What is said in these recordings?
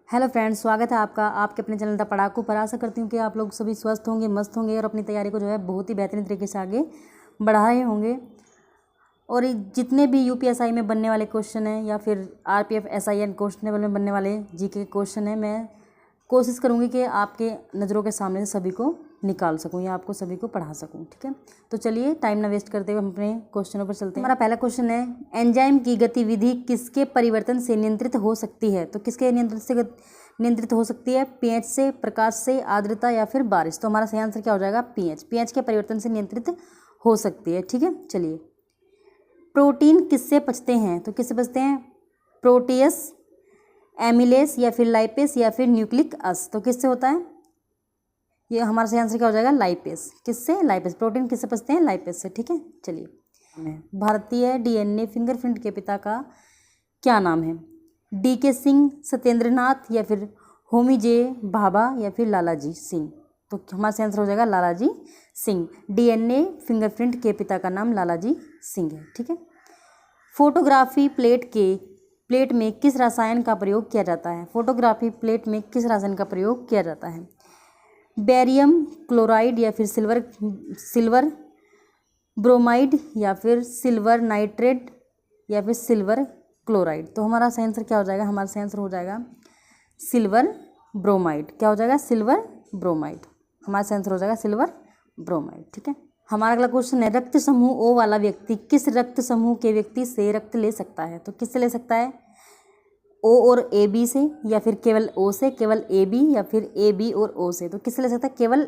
Hello friends, स्वागत है आपका आपके अपने चैनल द पढ़ाकू पर। आशा करती हूँ कि आप लोग सभी स्वस्थ होंगे, मस्त होंगे और अपनी तैयारी को जो है बहुत ही बेहतरीन तरीके से आगे बढ़ा रहे होंगे। और ये जितने भी यूपीएसआई में बनने वाले क्वेश्चन हैं या फिर आरपीएफ एसआईएन कॉन्स्टेबल में बनने वाले जीके के क्वेश्चन हैं, मैं कोशिश करूँगी कि आपके नज़रों के सामने से सभी को निकाल सकूँ या आपको सभी को पढ़ा सकूँ। ठीक है, तो चलिए टाइम ना वेस्ट करते हुए हम अपने क्वेश्चनों पर चलते हैं। हमारा पहला क्वेश्चन है, एंजाइम की गतिविधि किसके परिवर्तन से नियंत्रित हो सकती है? तो किसके नियंत्रित हो सकती है? पीएच से, प्रकाश से, आर्द्रता या फिर बारिश। तो हमारा सही आंसर क्या हो जाएगा? पीएच के परिवर्तन से नियंत्रित हो सकती है। ठीक है, चलिए। प्रोटीन किससे पचते हैं? तो किससे पचते हैं? प्रोटीयस, एमिलेस या फिर लाइपेस या फिर न्यूक्लिक अस। तो किससे होता है? ये हमारा सही आंसर क्या हो जाएगा? लाइपेस। किससे? लाइपेस। प्रोटीन किससे पचते हैं? लाइपेस से। ठीक है, चलिए। भारतीय डीएनए फिंगरप्रिंट के पिता का क्या नाम है? डीके सिंह, सत्येंद्रनाथ या फिर होमी जे भाभा या फिर लालाजी सिंह। तो हमारा सही आंसर हो जाएगा लालाजी सिंह। डीएनए फिंगरप्रिंट के पिता का नाम लालाजी सिंह है। ठीक है। फोटोग्राफी प्लेट में किस रसायन का प्रयोग किया जाता है? फोटोग्राफी प्लेट में किस रसायन का प्रयोग किया जाता है? बेरियम क्लोराइड या फिर सिल्वर ब्रोमाइड या फिर सिल्वर नाइट्रेट या फिर सिल्वर क्लोराइड। तो हमारा सही आंसर क्या हो जाएगा? हमारा सही आंसर हो जाएगा सिल्वर ब्रोमाइड। क्या हो जाएगा? Silver bromide. हमारा सही आंसर हो जाएगा सिल्वर ब्रोमाइड। ठीक है। हमारा अगला क्वेश्चन है, रक्त समूह ओ वाला व्यक्ति किस रक्त समूह के व्यक्ति से रक्त ले सकता है? तो किससे ले सकता है? ओ और ए बी से या फिर केवल ओ से, केवल ए बी या फिर ए बी और ओ से। तो किससे ले सकता है? केवल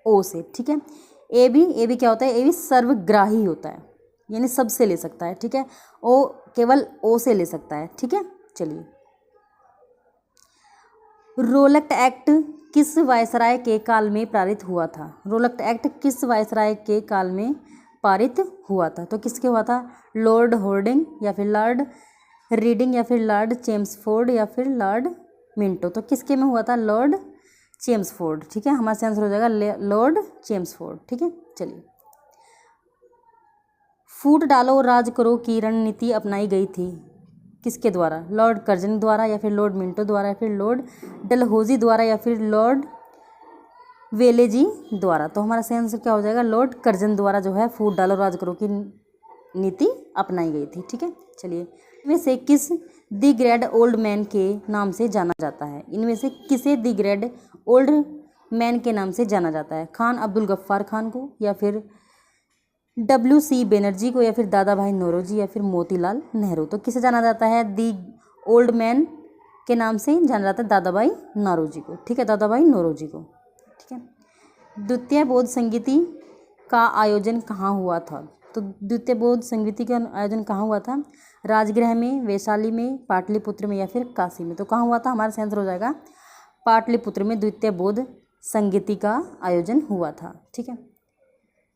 ओ से। ठीक है। ए बी क्या होता है? ए बी सर्वग्राही होता है, यानी सबसे ले सकता है। ठीक है। ओ केवल ओ से ले सकता है। ठीक है, चलिए। रोलक एक्ट किस वायसराय के काल में पारित हुआ था? रोलक एक्ट किस वायसराय के काल में पारित हुआ था? तो किसके हुआ था? लॉर्ड हॉर्डिंग या फिर लॉर्ड रीडिंग या फिर लॉर्ड चेम्सफोर्ड या फिर लॉर्ड मिंटो। तो किसके में हुआ था? Lord Chelmsford. ठीक है, हमारा सही आंसर हो जाएगा लॉर्ड चेम्सफोर्ड। ठीक है, चलिए। फूट डालो और राज करो की रणनीति अपनाई गई थी किसके द्वारा? लॉर्ड कर्जन द्वारा या फिर लॉर्ड मिंटो द्वारा या फिर लॉर्ड डलहौजी द्वारा या फिर लॉर्ड वेलेजी द्वारा। तो हमारा सही आंसर क्या हो जाएगा? लॉर्ड कर्जन द्वारा जो है फूट डालो राज करो की नीति अपनाई गई थी। ठीक है, चलिए। इनमें से किस दी ग्रेट ओल्ड मैन के नाम से जाना जाता है? इनमें से किसे दी ग्रेट ओल्ड मैन के नाम से जाना जाता है? खान अब्दुल गफ्फार खान को या फिर WC बनर्जी को या फिर दादा भाई नौरोजी या फिर मोतीलाल नेहरू। तो किसे जाना जाता है? दी ओल्ड मैन के नाम से जाना जाता है दादा भाई नौरोजी को। ठीक है, दादा भाई नौरोजी को। ठीक है। द्वितीय बौद्ध संगीति का आयोजन कहाँ हुआ था? तो द्वितीय बौद्ध संगीति का आयोजन कहाँ हुआ था? राजगृह में, वैशाली में, पाटलिपुत्र में या फिर काशी में। तो कहाँ हुआ था? हमारा आंसर हो जाएगा पाटलिपुत्र में द्वितीय बौद्ध संगीति का आयोजन हुआ था। ठीक है।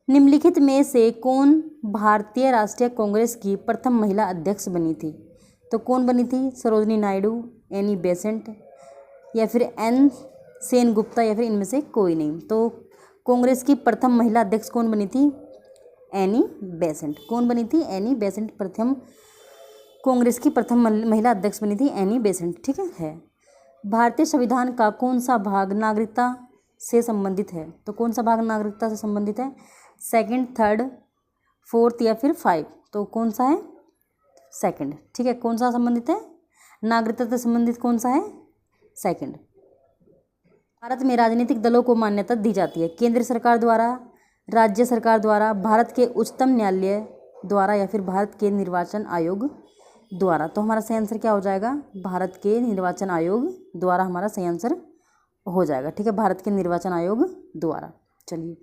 निम्नलिखित में से कौन भारतीय राष्ट्रीय कांग्रेस की प्रथम महिला अध्यक्ष बनी थी? तो कौन बनी थी? सरोजनी नायडू, एनी बेसेंट या फिर एन सेन गुप्ता या फिर इनमें से कोई नहीं। तो कांग्रेस की प्रथम महिला अध्यक्ष कौन बनी थी? Annie Besant. कौन बनी थी? एनी बेसेंट कांग्रेस की प्रथम महिला अध्यक्ष बनी थी एनी बेसेंट। ठीक है। भारतीय संविधान का कौन सा भाग नागरिकता से संबंधित है? तो कौन सा भाग नागरिकता से संबंधित है? सेकंड, थर्ड, फोर्थ या फिर 5। तो कौन सा है? सेकंड। ठीक है, कौन सा संबंधित है? नागरिकता से संबंधित कौन सा है? सेकंड। भारत में राजनीतिक दलों को मान्यता दी जाती है केंद्र सरकार द्वारा, राज्य सरकार द्वारा, भारत के उच्चतम न्यायालय द्वारा या फिर भारत के निर्वाचन आयोग द्वारा। तो हमारा सही आंसर क्या हो जाएगा? भारत के निर्वाचन आयोग द्वारा हमारा सही आंसर हो जाएगा। ठीक है, भारत के निर्वाचन आयोग द्वारा। चलिए।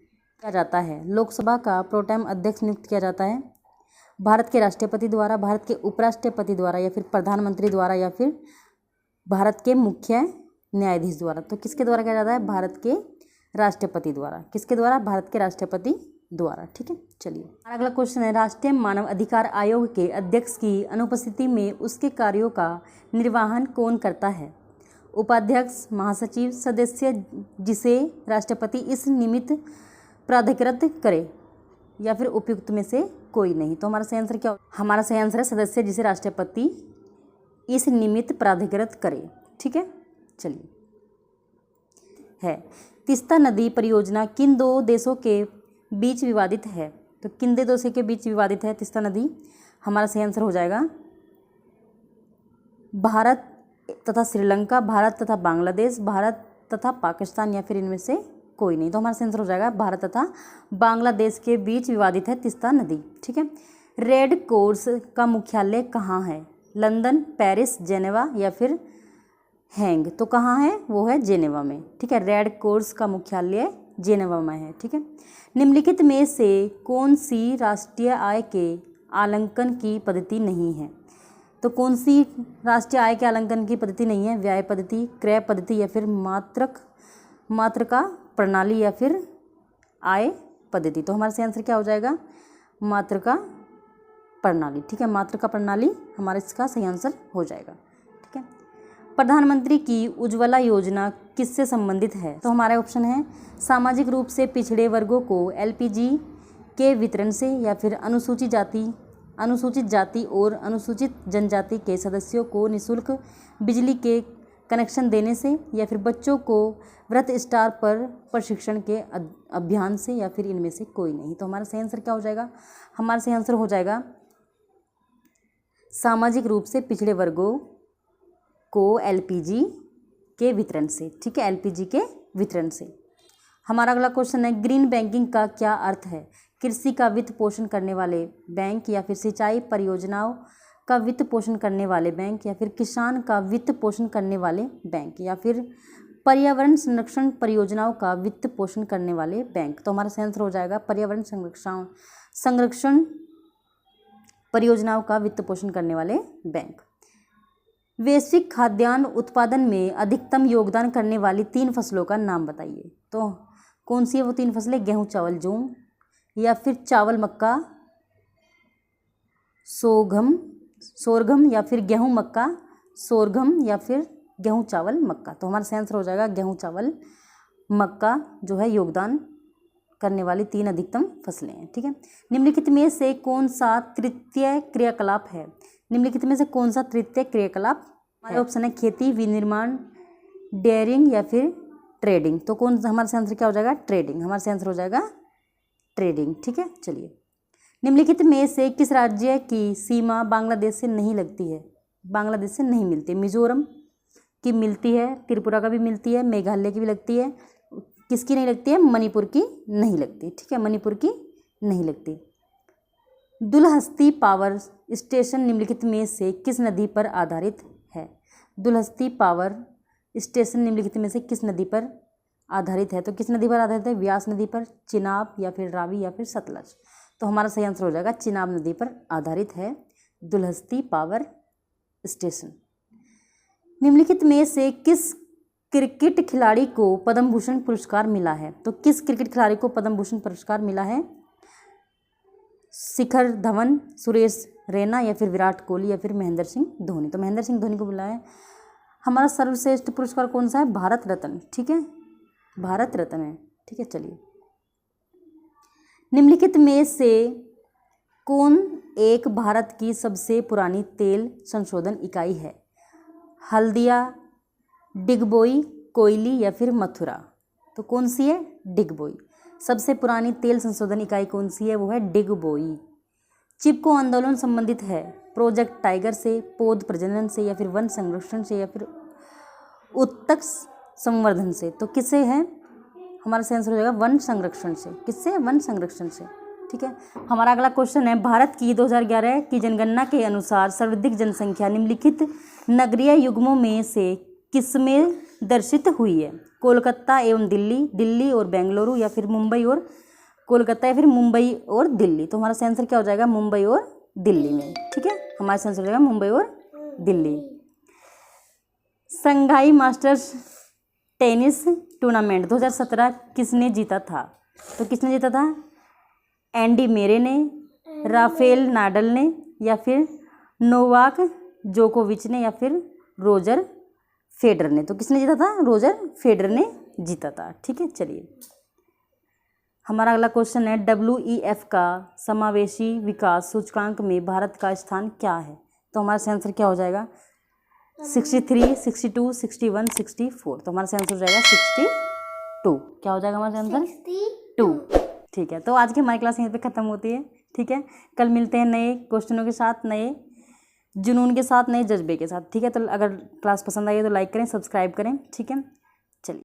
किया जाता है लोकसभा का प्रोटेम अध्यक्ष नियुक्त किया जाता है भारत के राष्ट्रपति द्वारा, भारत के उपराष्ट्रपति द्वारा या फिर प्रधानमंत्री द्वारा या फिर भारत के मुख्य न्यायाधीश द्वारा। तो किसके द्वारा किया जाता है? भारत के राष्ट्रपति द्वारा। किसके द्वारा? भारत के राष्ट्रपति द्वारा। ठीक है, चलिए। अगला क्वेश्चन है, राष्ट्रीय मानव अधिकार आयोग के अध्यक्ष की अनुपस्थिति में उसके कार्यों का निर्वहन कौन करता है? उपाध्यक्ष, महासचिव, सदस्य जिसे राष्ट्रपति इस निमित्त प्राधिकृत करे या फिर उपयुक्त में से कोई नहीं। तो हमारा सही आंसर क्या हो? हमारा सही आंसर है सदस्य जिसे राष्ट्रपति इस निमित्त प्राधिकृत करे। ठीक है, चलिए है। तीस्ता नदी परियोजना किन दो देशों के बीच विवादित है? तो किन दो देशों के बीच विवादित है तीस्ता नदी? हमारा सही आंसर हो जाएगा भारत तथा श्रीलंका, भारत तथा बांग्लादेश, भारत तथा पाकिस्तान, या फिर इनमें से कोई नहीं। तो हमारा सही आंसर हो जाएगा भारत तथा बांग्लादेश के बीच विवादित है तीस्ता नदी। ठीक है। रेड क्रॉस का मुख्यालय कहाँ है? लंदन, पेरिस, जेनेवा या फिर हैंग? तो कहाँ है? वो है जेनेवा में। ठीक है। रेड क्रॉस का मुख्यालय जेनेवा में है। ठीक है। निम्नलिखित में से कौन सी राष्ट्रीय आय के आंकलन की पद्धति नहीं है? तो कौन सी राष्ट्रीय आय के आंकलन की पद्धति नहीं है? व्यय पद्धति, क्रय पद्धति, या फिर मात्रका प्रणाली, या फिर आय पद्धति? तो हमारा सही आंसर क्या हो जाएगा? मात्रका प्रणाली। ठीक है। मात्रका प्रणाली हमारा इसका सही आंसर हो जाएगा। ठीक है। प्रधानमंत्री की उज्ज्वला योजना किससे संबंधित है? तो हमारा ऑप्शन है सामाजिक रूप से पिछड़े वर्गों को एलपीजी के वितरण से, या फिर अनुसूचित जाति और अनुसूचित जनजाति के सदस्यों को निःशुल्क बिजली के कनेक्शन देने से, या फिर बच्चों को व्रत स्टार पर प्रशिक्षण के अभियान से, या फिर इनमें से कोई नहीं। तो हमारा सही आंसर क्या हो जाएगा? हमारा सही आंसर हो जाएगा सामाजिक रूप से पिछड़े वर्गों को एलपीजी के वितरण से। ठीक है। एलपीजी के वितरण से। हमारा अगला क्वेश्चन है ग्रीन बैंकिंग का क्या अर्थ है? कृषि का वित्त पोषण करने वाले बैंक, या फिर सिंचाई परियोजनाओं का वित्त पोषण करने वाले बैंक, या फिर किसान का वित्त पोषण करने वाले बैंक, या फिर पर्यावरण संरक्षण परियोजनाओं का वित्त पोषण करने वाले बैंक? तो हमारा सही आंसर हो जाएगा पर्यावरण संरक्षण परियोजनाओं का वित्त पोषण करने वाले बैंक। वैश्विक खाद्यान्न उत्पादन में अधिकतम योगदान करने वाली 3 फसलों का नाम बताइए। तो कौन सी है वो 3 फसलें? गेहूं, चावल, जौ, या फिर चावल, मक्का, सोरगम, या फिर गेहूं, मक्का, सोरगम, या फिर गेहूं, चावल, मक्का? तो हमारा सही आंसर हो जाएगा गेहूं, चावल, मक्का जो है योगदान करने वाली 3 अधिकतम फसलें हैं। ठीक है। निम्नलिखित में से कौन सा तृतीय क्रियाकलाप है? निम्नलिखित में से कौन सा तृतीय क्रियाकलाप? हमारा ऑप्शन है खेती, विनिर्माण, डेयरिंग, या फिर ट्रेडिंग। तो कौन सा? हमारा सही आंसर क्या हो जाएगा? ट्रेडिंग। हमारा सही आंसर हो जाएगा ट्रेडिंग। ठीक है। चलिए निम्नलिखित में से किस राज्य की सीमा बांग्लादेश से नहीं लगती है? बांग्लादेश से नहीं मिलती? मिजोरम की मिलती है, त्रिपुरा का भी मिलती है, मेघालय की भी लगती है, किसकी नहीं लगती है? मणिपुर की नहीं लगती। ठीक है। मणिपुर की नहीं लगती। दुलहस्ती पावर स्टेशन निम्नलिखित में से किस नदी पर आधारित है? दुलहस्ती पावर स्टेशन निम्नलिखित में से किस नदी पर आधारित है? तो किस नदी पर आधारित है? व्यास नदी पर, चिनाब, या फिर रावी, या फिर सतलज? तो हमारा सही आंसर हो जाएगा चिनाब नदी पर आधारित है दुलहस्ती पावर स्टेशन। निम्नलिखित में से किस क्रिकेट खिलाड़ी को पद्म भूषण पुरस्कार मिला है? तो किस क्रिकेट खिलाड़ी को पद्म भूषण पुरस्कार मिला है? शिखर धवन, सुरेश रैना, या फिर विराट कोहली, या फिर महेंद्र सिंह धोनी? तो महेंद्र सिंह धोनी को मिला है। हमारा सर्वश्रेष्ठ पुरस्कार कौन सा है? भारत रत्न। ठीक है। भारत रत्न है। ठीक है। चलिए निम्नलिखित में से कौन एक भारत की सबसे पुरानी तेल संशोधन इकाई है? हल्दिया, डिगबोई, कोयली, या फिर मथुरा? तो कौन सी है? डिगबोई। सबसे पुरानी तेल संशोधन इकाई कौन सी है? वो है डिगबोई। चिपको आंदोलन संबंधित है प्रोजेक्ट टाइगर से, पौध प्रजनन से, या फिर वन संरक्षण से, या फिर उत्तक संवर्धन से? तो किससे है? हमारा सही आंसर हो जाएगा वन संरक्षण से। किससे? वन संरक्षण से। ठीक है। हमारा अगला क्वेश्चन है भारत की 2011 की जनगणना के अनुसार सर्वाधिक जनसंख्या निम्नलिखित नगरीय युग्मों में से किसमें दर्शित हुई है? कोलकाता एवं दिल्ली, दिल्ली और बेंगलुरु, या फिर मुंबई और कोलकाता, या फिर मुंबई और दिल्ली? तो हमारा सही आंसर क्या हो जाएगा? मुंबई और दिल्ली में। ठीक है। हमारा सही आंसर हो जाएगा मुंबई और दिल्ली। संघाई मास्टर्स टेनिस टूर्नामेंट 2017 किसने जीता था? तो किसने जीता था? एंडी मेरे ने, राफेल नाडल ने, या फिर नोवाक जोकोविच ने, या फिर रोजर फेडरर ने? तो किसने जीता था? रोजर फेडरर ने जीता था। ठीक है। चलिए हमारा अगला क्वेश्चन है WEF का समावेशी विकास सूचकांक में भारत का स्थान क्या है? तो हमारा सही आंसर क्या हो जाएगा? 63, 62, 61, 64। तो हमारा सही आंसर हो जाएगा 62। क्या हो जाएगा हमारा आंसर? 62। ठीक है, तो आज की हमारी क्लास यहीं पे ख़त्म होती है। ठीक है, कल मिलते हैं नए क्वेश्चनों के साथ, नए जुनून के साथ, नए जज्बे के साथ। ठीक है, तो अगर क्लास पसंद आई है तो लाइक करें, सब्सक्राइब करें। ठीक है।